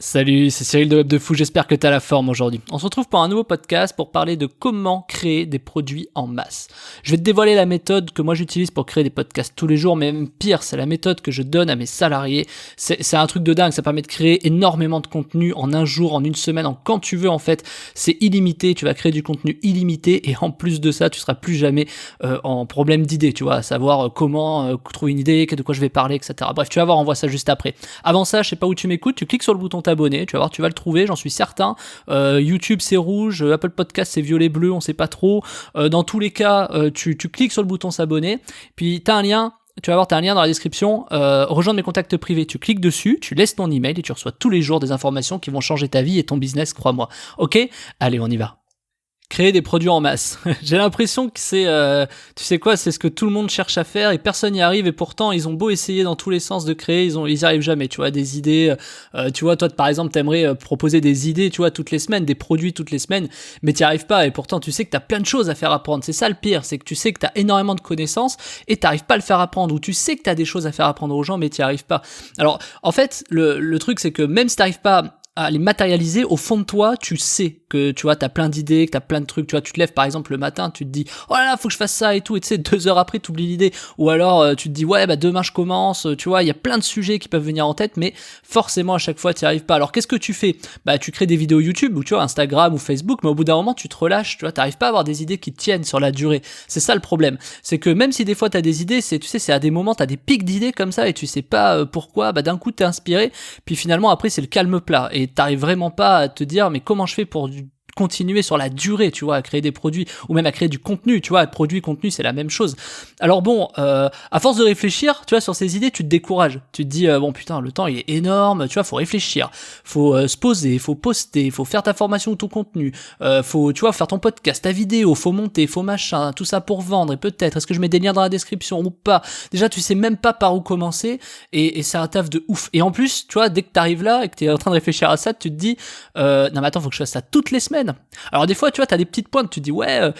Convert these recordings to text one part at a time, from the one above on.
Salut, c'est Cyril de Web de Fou, j'espère que t'as la forme aujourd'hui. On se retrouve pour un nouveau podcast pour parler de comment créer des produits en masse. Je vais te dévoiler la méthode que moi j'utilise pour créer des podcasts tous les jours, mais même pire, c'est la méthode que je donne à mes salariés. C'est un truc de dingue, ça permet de créer énormément de contenu en un jour, en une semaine, en quand tu veux en fait. C'est illimité, tu vas créer du contenu illimité et en plus de ça, tu seras plus jamais en problème d'idée, tu vois, à savoir comment trouver une idée, de quoi je vais parler, etc. Bref, tu vas voir, on voit ça juste après. Avant ça, je sais pas où tu m'écoutes, tu cliques sur le bouton t'abonner, tu vas voir, tu vas le trouver, j'en suis certain. YouTube c'est rouge, Apple Podcast c'est violet bleu, on sait pas trop. Dans tous les cas, tu cliques sur le bouton s'abonner, puis t'as un lien. Tu vas voir, t'as un lien dans la description, rejoindre mes contacts privés. Tu cliques dessus, tu laisses ton email et tu reçois tous les jours des informations qui vont changer ta vie et ton business, crois-moi. Ok ? Allez, on y va. Créer des produits en masse. J'ai l'impression que c'est, tu sais quoi, c'est ce que tout le monde cherche à faire et personne n'y arrive et pourtant ils ont beau essayer dans tous les sens de créer, ils y arrivent jamais, tu vois, des idées, tu vois, toi par exemple t'aimerais proposer des idées, tu vois, toutes les semaines, des produits toutes les semaines, mais t'y arrives pas et pourtant tu sais que t'as plein de choses à faire apprendre, c'est ça le pire, c'est que tu sais que t'as énormément de connaissances et t'arrives pas à le faire apprendre ou tu sais que t'as des choses à faire apprendre aux gens mais t'y arrives pas. Alors en fait, le truc c'est que même si t'arrives pas à les matérialiser, au fond de toi, tu sais que, tu vois, t'as plein d'idées, que t'as plein de trucs, tu vois, tu te lèves par exemple le matin, tu te dis, oh là là, faut que je fasse ça et tout, et tu sais, 2 heures après, t'oublies l'idée, ou alors, tu te dis, ouais, bah, demain je commence, tu vois, il y a plein de sujets qui peuvent venir en tête, mais forcément, à chaque fois, t'y arrives pas. Alors, qu'est-ce que tu fais? Bah, tu crées des vidéos YouTube, ou tu vois, Instagram ou Facebook, mais au bout d'un moment, tu te relâches, tu vois, t'arrives pas à avoir des idées qui tiennent sur la durée. C'est ça le problème. C'est que même si des fois t'as des idées, tu sais, c'est à des moments, t'as des pics d'idées comme ça, et tu sais pas pourquoi, bah, d'un coup, t'es inspiré, puis finalement, après, c'est le calme plat, et t'arrives vraiment pas à te dire mais comment je fais pour continuer sur la durée, tu vois, à créer des produits ou même à créer du contenu, tu vois, produit, contenu, c'est la même chose. Alors bon, à force de réfléchir, tu vois, sur ces idées, tu te décourages. Tu te dis, bon putain, le temps il est énorme, tu vois, faut réfléchir, faut se poser, faut poster, faut faire ta formation ou ton contenu, faut, tu vois, faire ton podcast, ta vidéo, faut monter, faut machin, tout ça pour vendre et peut-être, est-ce que je mets des liens dans la description ou pas? Déjà, tu sais même pas par où commencer et c'est un taf de ouf. Et en plus, tu vois, dès que t'arrives là et que t'es en train de réfléchir à ça, tu te dis, non mais attends, faut que je fasse ça toutes les semaines. Alors des fois, tu vois, t'as des petites pointes, tu te dis ouais,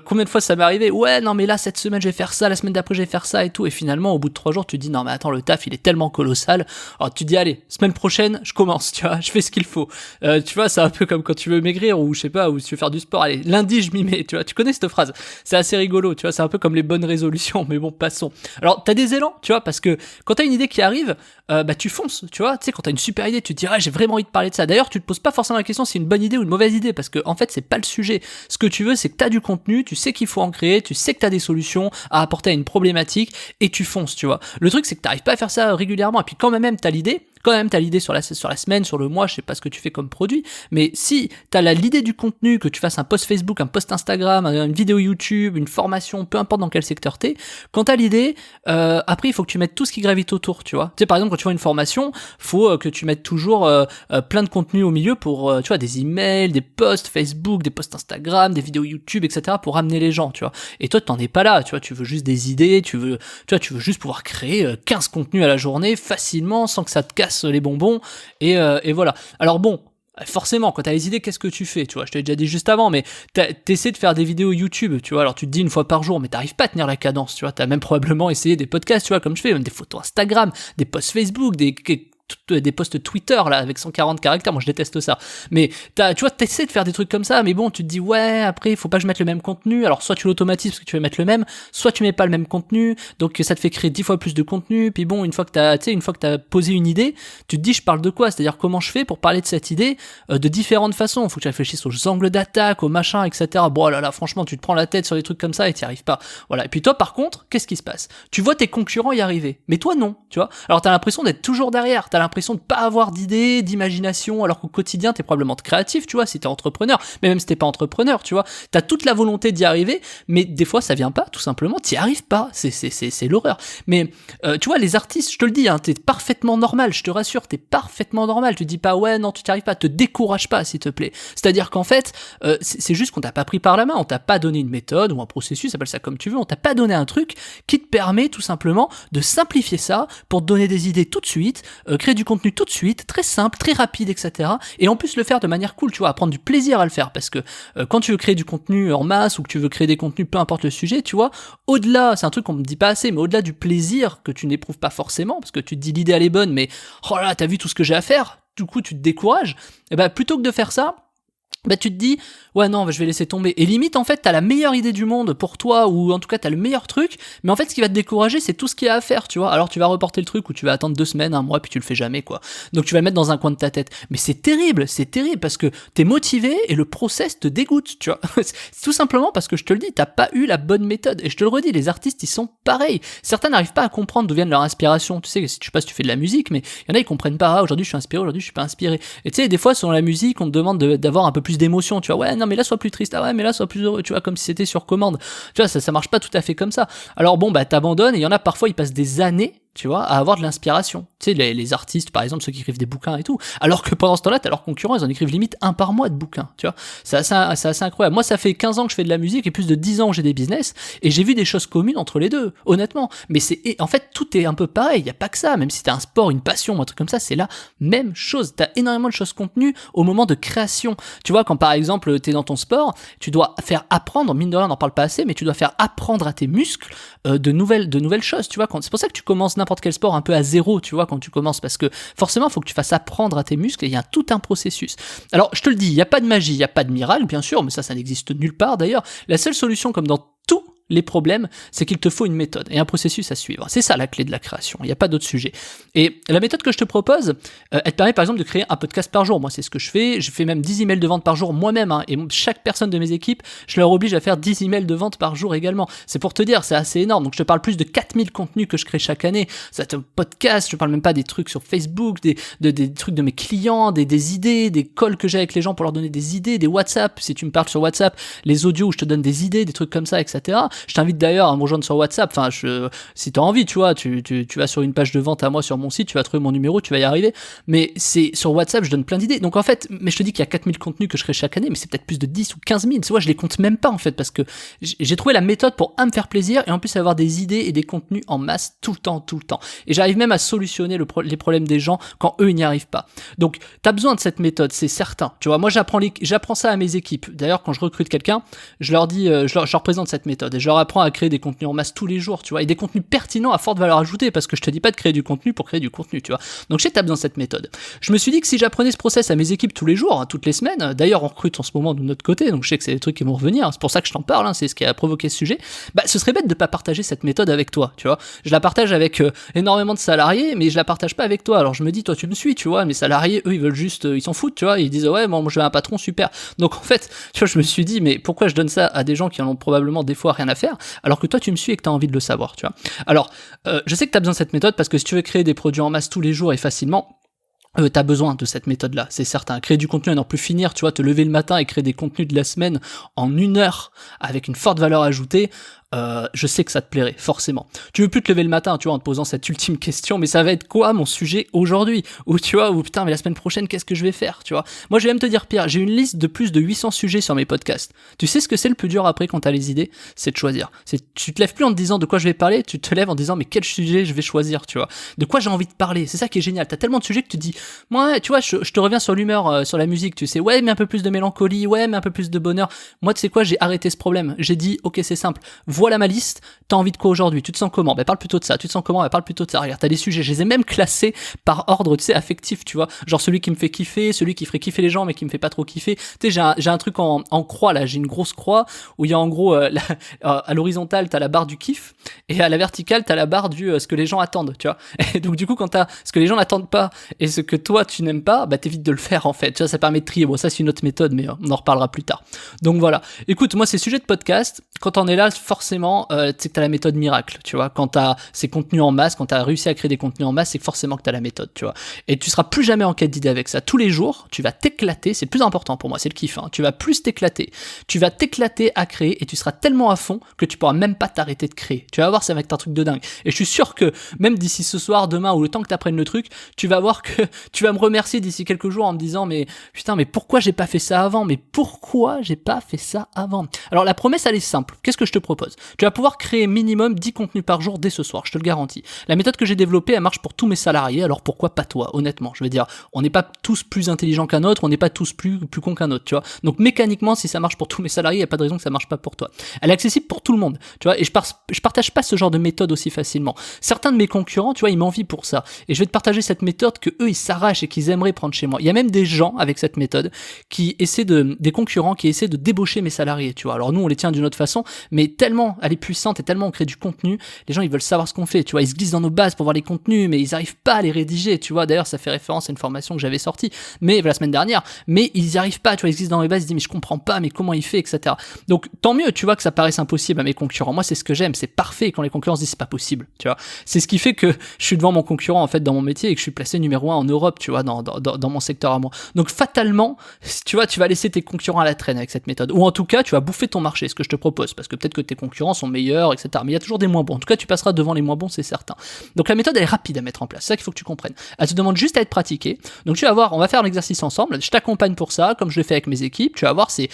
combien de fois ça m'est arrivé? Ouais, non mais là cette semaine je vais faire ça, la semaine d'après je vais faire ça et tout. Et finalement, au bout de 3 jours, tu te dis non mais attends, le taf il est tellement colossal. Alors tu te dis allez, semaine prochaine, je commence, tu vois, je fais ce qu'il faut. Tu vois, c'est un peu comme quand tu veux maigrir ou je sais pas, ou si tu veux faire du sport. Allez, lundi je m'y mets, tu vois. Tu connais cette phrase? C'est assez rigolo, tu vois. C'est un peu comme les bonnes résolutions, mais bon, passons. Alors t'as des élans, tu vois, parce que quand t'as une idée qui arrive, bah tu fonces, tu vois. Tu sais, quand t'as une super idée, tu te dis ah j'ai vraiment envie de parler de ça. D'ailleurs, tu te poses pas forcément la question si c'est une bonne idée ou une mauvaise idée, parce que en fait c'est pas le sujet. Ce que tu veux, c'est que t'as du contenu, tu sais qu'il faut en créer, tu sais que t'as des solutions à apporter à une problématique et tu fonces, tu vois. Le truc c'est que t'arrives pas à faire ça régulièrement et puis quand même t'as l'idée. Quand même t'as l'idée sur la semaine, sur le mois, je sais pas ce que tu fais comme produit, mais si t'as l'idée du contenu, que tu fasses un post Facebook, un post Instagram, une vidéo YouTube, une formation, peu importe dans quel secteur t'es, quand t'as l'idée, après il faut que tu mettes tout ce qui gravite autour, tu vois. Tu sais, par exemple, quand tu vois une formation, faut que tu mettes toujours plein de contenu au milieu pour, tu vois, des emails, des posts Facebook, des posts Instagram, des vidéos YouTube, etc. pour amener les gens, tu vois. Et toi, t'en es pas là, tu vois, tu veux juste des idées, tu veux juste pouvoir créer 15 contenus à la journée facilement sans que ça te casse les bonbons et voilà. Alors bon, forcément, quand t'as les idées, qu'est-ce que tu fais? Tu vois, je t'ai déjà dit juste avant, mais t'essaies de faire des vidéos YouTube, tu vois, alors tu te dis une fois par jour, mais t'arrives pas à tenir la cadence, tu vois, t'as même probablement essayé des podcasts, tu vois, comme je fais, même des photos Instagram, des posts Facebook, des posts Twitter là avec 140 caractères, moi je déteste ça, mais tu vois, t'essaies de faire des trucs comme ça, mais bon, tu te dis ouais, après il faut pas que je mette le même contenu, alors soit tu l'automatises parce que tu veux mettre le même, soit tu mets pas le même contenu, donc ça te fait créer 10 fois plus de contenu, puis bon, une fois que t'as posé une idée, tu te dis je parle de quoi, c'est-à-dire comment je fais pour parler de cette idée de différentes façons, faut que tu réfléchisses aux angles d'attaque, aux machins, etc. Bon là là, franchement, tu te prends la tête sur des trucs comme ça et t'y arrives pas, voilà. Et puis toi par contre, qu'est-ce qui se passe? Tu vois tes concurrents y arriver, mais toi non, tu vois, alors t'as l'impression d'être toujours derrière, t'as l'impression de pas avoir d'idées, d'imagination, alors qu'au quotidien t'es probablement créatif, tu vois, si t'es entrepreneur, mais même si t'es pas entrepreneur, tu vois, t'as toute la volonté d'y arriver, mais des fois ça vient pas, tout simplement, t'y arrives pas, c'est l'horreur. Mais tu vois, les artistes, je te le dis, hein, t'es parfaitement normal, je te rassure, t'es parfaitement normal, tu dis pas ouais non tu t'y arrives pas, te décourage pas s'il te plaît. C'est-à-dire qu'en fait, c'est juste qu'on t'a pas pris par la main, on t'a pas donné une méthode ou un processus, appelle ça comme tu veux, on t'a pas donné un truc qui te permet tout simplement de simplifier ça pour te donner des idées tout de suite, créer du contenu tout de suite, très simple, très rapide, etc. Et en plus le faire de manière cool, tu vois, prendre du plaisir à le faire, parce que quand tu veux créer du contenu en masse ou que tu veux créer des contenus, peu importe le sujet, tu vois, au-delà, c'est un truc qu'on me dit pas assez, mais au-delà du plaisir que tu n'éprouves pas forcément, parce que tu te dis l'idée elle est bonne, mais oh là, t'as vu tout ce que j'ai à faire, du coup tu te décourages, et ben plutôt que de faire ça, bah tu te dis ouais non je vais laisser tomber, et limite en fait t'as la meilleure idée du monde pour toi, ou en tout cas t'as le meilleur truc, mais en fait ce qui va te décourager c'est tout ce qu'il y a à faire, tu vois. Alors tu vas reporter le truc, ou tu vas attendre 2 semaines, un mois, puis tu le fais jamais quoi, donc tu vas le mettre dans un coin de ta tête, mais c'est terrible parce que t'es motivé et le process te dégoûte, tu vois. C'est tout simplement parce que je te le dis, t'as pas eu la bonne méthode, et je te le redis, les artistes ils sont pareils, certains n'arrivent pas à comprendre d'où viennent leur inspiration, tu sais, je sais pas si tu fais de la musique, mais il y en a ils comprennent pas, ah aujourd'hui je suis inspiré, aujourd'hui je suis pas inspiré, et tu sais des fois sur la musique on te demande d'avoir un peu plus d'émotion, tu vois, ouais non mais là sois plus triste, ah ouais mais là sois plus heureux, tu vois, comme si c'était sur commande, tu vois, ça marche pas tout à fait comme ça. Alors bon bah t'abandonnes, et il y en a parfois ils passent des années, tu vois, à avoir de l'inspiration. Tu sais, les artistes, par exemple, ceux qui écrivent des bouquins et tout, alors que pendant ce temps-là, t'as leurs concurrents, ils en écrivent limite un par mois de bouquins, tu vois. C'est assez incroyable. Moi, ça fait 15 ans que je fais de la musique, et plus de 10 ans que j'ai des business, et j'ai vu des choses communes entre les deux, honnêtement. Mais en fait, tout est un peu pareil, y a pas que ça, même si t'as un sport, une passion, un truc comme ça, c'est la même chose. T'as énormément de choses contenues au moment de création. Tu vois, quand par exemple, t'es dans ton sport, tu dois faire apprendre, mine de rien, on n'en parle pas assez, mais tu dois faire apprendre à tes muscles de nouvelles choses, tu vois. C'est pour ça que tu commences n'importe quel sport un peu à zéro, tu vois, quand tu commences, parce que forcément, il faut que tu fasses apprendre à tes muscles, et il y a tout un processus. Alors, je te le dis, il n'y a pas de magie, il n'y a pas de miracle, bien sûr, mais ça n'existe nulle part d'ailleurs. La seule solution, comme dans tout les problèmes, c'est qu'il te faut une méthode et un processus à suivre. C'est ça la clé de la création, il n'y a pas d'autre sujet. Et la méthode que je te propose, elle te permet par exemple de créer un podcast par jour. Moi, c'est ce que je fais même 10 emails de vente par jour moi-même, hein, et chaque personne de mes équipes, je leur oblige à faire 10 emails de vente par jour également. C'est pour te dire, c'est assez énorme. Donc je te parle plus de 4000 contenus que je crée chaque année. C'est un podcast, je parle même pas des trucs sur Facebook, des trucs de mes clients, des idées, des calls que j'ai avec les gens pour leur donner des idées, des WhatsApp, si tu me parles sur WhatsApp, les audios où je te donne des idées, des trucs comme ça, etc. Je t'invite d'ailleurs à me rejoindre sur WhatsApp. Enfin, si t'as envie, tu vois, tu vas sur une page de vente à moi sur mon site, tu vas trouver mon numéro, tu vas y arriver. Mais c'est sur WhatsApp, je donne plein d'idées. Donc en fait, mais je te dis qu'il y a 4000 contenus que je crée chaque année, mais c'est peut-être plus de 10 ou 15 000. Tu vois, je les compte même pas en fait, parce que j'ai trouvé la méthode pour me faire plaisir, et en plus avoir des idées et des contenus en masse tout le temps. Et j'arrive même à solutionner les problèmes des gens quand eux ils n'y arrivent pas. Donc t'as besoin de cette méthode, c'est certain. Tu vois, moi j'apprends ça à mes équipes. D'ailleurs, quand je recrute quelqu'un, je leur dis, je leur présente cette méthode, et je leur apprends à créer des contenus en masse tous les jours, tu vois, et des contenus pertinents à forte valeur ajoutée, parce que je te dis pas de créer du contenu pour créer du contenu, tu vois. Donc je sais que t'as besoin de cette méthode. Je me suis dit que si j'apprenais ce process à mes équipes tous les jours, hein, toutes les semaines, d'ailleurs on recrute en ce moment de notre côté, donc je sais que c'est des trucs qui vont revenir, c'est pour ça que je t'en parle, hein, c'est ce qui a provoqué ce sujet, bah ce serait bête de pas partager cette méthode avec toi, tu vois. Je la partage avec énormément de salariés, mais je la partage pas avec toi. Alors je me dis, toi tu me suis, tu vois, mes salariés, eux ils veulent juste, ils s'en foutent, tu vois, ils disent ouais, bon, moi j'ai un patron super. Donc en fait, tu vois, je me suis dit, mais pourquoi je donne ça à des gens qui en ont probablement des fois rien à faire, alors que toi tu me suis et que t'as envie de le savoir, tu vois. Alors, je sais que t'as besoin de cette méthode, parce que si tu veux créer des produits en masse tous les jours et facilement, t'as besoin de cette méthode-là, c'est certain. Créer du contenu à n'en plus finir, tu vois, te lever le matin et créer des contenus de la semaine en 1 heure avec une forte valeur ajoutée, je sais que ça te plairait, forcément. Tu veux plus te lever le matin, tu vois, en te posant cette ultime question, mais ça va être quoi mon sujet aujourd'hui? Ou tu vois, ou putain, mais la semaine prochaine, qu'est-ce que je vais faire, tu vois? Moi, je vais même te dire pire, j'ai une liste de plus de 800 sujets sur mes podcasts. Tu sais ce que c'est le plus dur après quand t'as les idées? C'est de choisir. Tu te lèves plus en te disant de quoi je vais parler, tu te lèves en disant mais quel sujet je vais choisir, tu vois? De quoi j'ai envie de parler? C'est ça qui est génial. T'as tellement de sujets que tu te dis, moi, tu vois, je te reviens sur l'humeur, sur la musique, tu sais, ouais, mais un peu plus de mélancolie, ouais, mais un peu plus de bonheur. Moi, tu sais quoi, j'ai arrêté ce problème. J'ai dit, ok, c'est simple. Voilà ma liste. T'as envie de quoi aujourd'hui? Tu te sens comment? Parle plutôt de ça. Tu te sens comment? Parle plutôt de ça. Regarde, t'as des sujets. Je les ai même classés par ordre, tu sais, affectif, tu vois. Genre celui qui me fait kiffer, celui qui ferait kiffer les gens, mais qui me fait pas trop kiffer. Tu sais, j'ai un truc en croix, là. J'ai une grosse croix où il y a en gros, à l'horizontale, t'as la barre du kiff, et à la verticale, t'as la barre du ce que les gens attendent, tu vois. Et donc, du coup, quand t'as ce que les gens n'attendent pas et ce que toi, tu n'aimes pas, t'évites de le faire, en fait. Tu vois, ça permet de trier. Bon, ça, c'est une autre méthode, mais on en reparlera plus tard. Donc, voilà. Écoute, moi, ces sujets de podcast, quand on est là, forcément, tu sais que t'as la méthode miracle, tu vois. Quand t'as ces contenus en masse, quand t'as réussi à créer des contenus en masse, c'est forcément que t'as la méthode, tu vois. Et tu seras plus jamais en quête d'idées avec ça. Tous les jours, tu vas t'éclater, c'est le plus important pour moi, c'est le kiff, hein. Tu vas plus t'éclater. Tu vas t'éclater à créer, et tu seras tellement à fond que tu pourras même pas t'arrêter de créer. Tu vas voir, ça va être un truc de dingue. Et je suis sûr que, même d'ici ce soir, demain, ou le temps que t'apprennes le truc, tu vas voir que tu vas me remercier d'ici quelques jours en me disant, mais putain, mais pourquoi j'ai pas fait ça avant? Mais pourquoi j'ai pas fait ça avant? Alors, la promesse, elle est simple. Qu'est-ce que je te propose? Tu vas pouvoir créer minimum 10 contenus par jour dès ce soir, je te le garantis. La méthode que j'ai développée, elle marche pour tous mes salariés, alors pourquoi pas toi, honnêtement? Je veux dire, on n'est pas tous plus intelligents qu'un autre, on n'est pas tous plus cons qu'un autre, tu vois. Donc mécaniquement, si ça marche pour tous mes salariés, il n'y a pas de raison que ça marche pas pour toi. Elle est accessible pour tout le monde, tu vois, et je partage pas ce genre de méthode aussi facilement. Certains de mes concurrents, tu vois, ils m'envient pour ça. Et je vais te partager cette méthode que eux, ils s'arrachent et qu'ils aimeraient prendre chez moi. Il y a même des gens avec cette méthode des concurrents qui essaient de débaucher mes salariés, tu vois. Alors nous, on les tient d'une autre façon, mais tellement elle est puissante et tellement on crée du contenu, les gens, ils veulent savoir ce qu'on fait, tu vois. Ils se glissent dans nos bases pour voir les contenus, mais ils arrivent pas à les rédiger, tu vois. D'ailleurs, ça fait référence à une formation que j'avais sortie, mais la semaine dernière, mais ils y arrivent pas, tu vois. Ils se glissent dans mes bases, ils se disent, mais je comprends pas, mais comment il fait, etc. Donc, tant mieux, tu vois, que ça paraisse impossible à mes concurrents. Moi, c'est ce que j'aime, c'est parfait quand les concurrents se disent, c'est pas possible, tu vois. C'est ce qui fait que je suis devant mon concurrent, en fait, dans mon métier et que je suis placé numéro 1 en Europe, tu vois, dans mon secteur à moi. Donc, fatalement, tu vois, tu vas laisser tes concurrents à la traîne avec cette méthode. Ou en tout cas, tu vas bouffer ton marché, ce que je te propose, parce que peut-être que tes concurrents sont meilleurs, etc. Mais il y a toujours des moins bons. En tout cas, tu passeras devant les moins bons, c'est certain. Donc la méthode, elle est rapide à mettre en place. C'est ça qu'il faut que tu comprennes. Elle te demande juste à être pratiquée. Donc tu vas voir, on va faire l'exercice ensemble. Je t'accompagne pour ça, comme je le fais avec mes équipes. Tu vas voir, c'est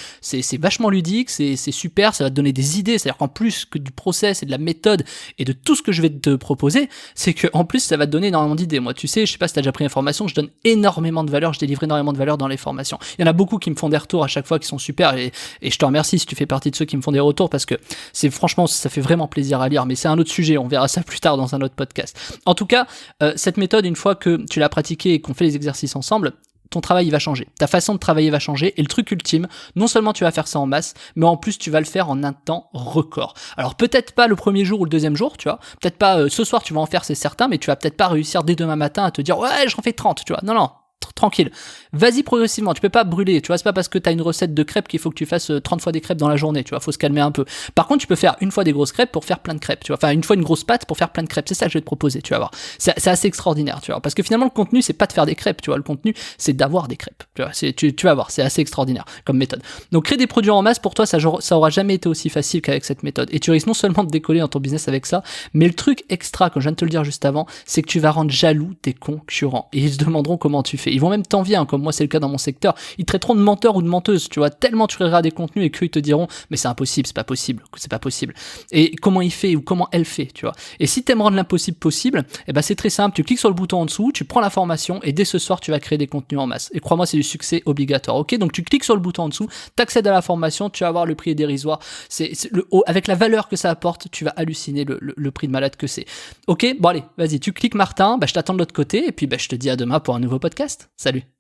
vachement ludique, c'est super, ça va te donner des idées. C'est-à-dire qu'en plus que du process et de la méthode et de tout ce que je vais te proposer, c'est que en plus ça va te donner énormément d'idées. Moi, tu sais, je sais pas si t'as déjà pris une formation, je donne énormément de valeur, je délivre énormément de valeur dans les formations. Il y en a beaucoup qui me font des retours à chaque fois qui sont super et je te remercie si tu fais partie de ceux qui me font des retours parce que c'est franchement, ça fait vraiment plaisir à lire, mais c'est un autre sujet, on verra ça plus tard dans un autre podcast. En tout cas, cette méthode, une fois que tu l'as pratiquée et qu'on fait les exercices ensemble, ton travail il va changer, ta façon de travailler va changer et le truc ultime, non seulement tu vas faire ça en masse, mais en plus tu vas le faire en un temps record. Alors peut-être pas le premier jour ou le deuxième jour, tu vois, peut-être pas ce soir tu vas en faire, c'est certain, mais tu vas peut-être pas réussir dès demain matin à te dire ouais j'en fais 30, tu vois, non, tranquille. Vas-y progressivement, tu peux pas brûler, tu vois, c'est pas parce que t'as une recette de crêpes qu'il faut que tu fasses 30 fois des crêpes dans la journée, tu vois, faut se calmer un peu. Par contre, tu peux faire une fois des grosses crêpes pour faire plein de crêpes, tu vois, enfin une fois une grosse pâte pour faire plein de crêpes, c'est ça que je vais te proposer, tu vas voir. C'est assez extraordinaire, tu vois, parce que finalement le contenu c'est pas de faire des crêpes, tu vois, le contenu c'est d'avoir des crêpes, tu vois, tu vas voir, c'est assez extraordinaire comme méthode. Donc créer des produits en masse pour toi, ça aura jamais été aussi facile qu'avec cette méthode, et tu risques non seulement de décoller dans ton business avec ça, mais le truc extra, comme je viens de te le dire juste avant, c'est que tu vas rendre jaloux tes concurrents, et ils se demanderont comment tu fais, ils vont même t'envier, comme moi c'est le cas dans mon secteur, ils traiteront de menteur ou de menteuse, tu vois, tellement tu créeras des contenus et qu'eux ils te diront mais c'est impossible, c'est pas possible. Et comment il fait ou comment elle fait, tu vois. Et si t'aimes rendre l'impossible possible, eh ben c'est très simple, tu cliques sur le bouton en dessous, tu prends la formation et dès ce soir tu vas créer des contenus en masse. Et crois-moi, c'est du succès obligatoire, ok? Donc tu cliques sur le bouton en dessous, t'accèdes à la formation, tu vas voir le prix est dérisoire, avec la valeur que ça apporte, tu vas halluciner le prix de malade que c'est. Ok? Bon allez, vas-y, tu cliques Martin, je t'attends de l'autre côté et puis je te dis à demain pour un nouveau podcast. Salut!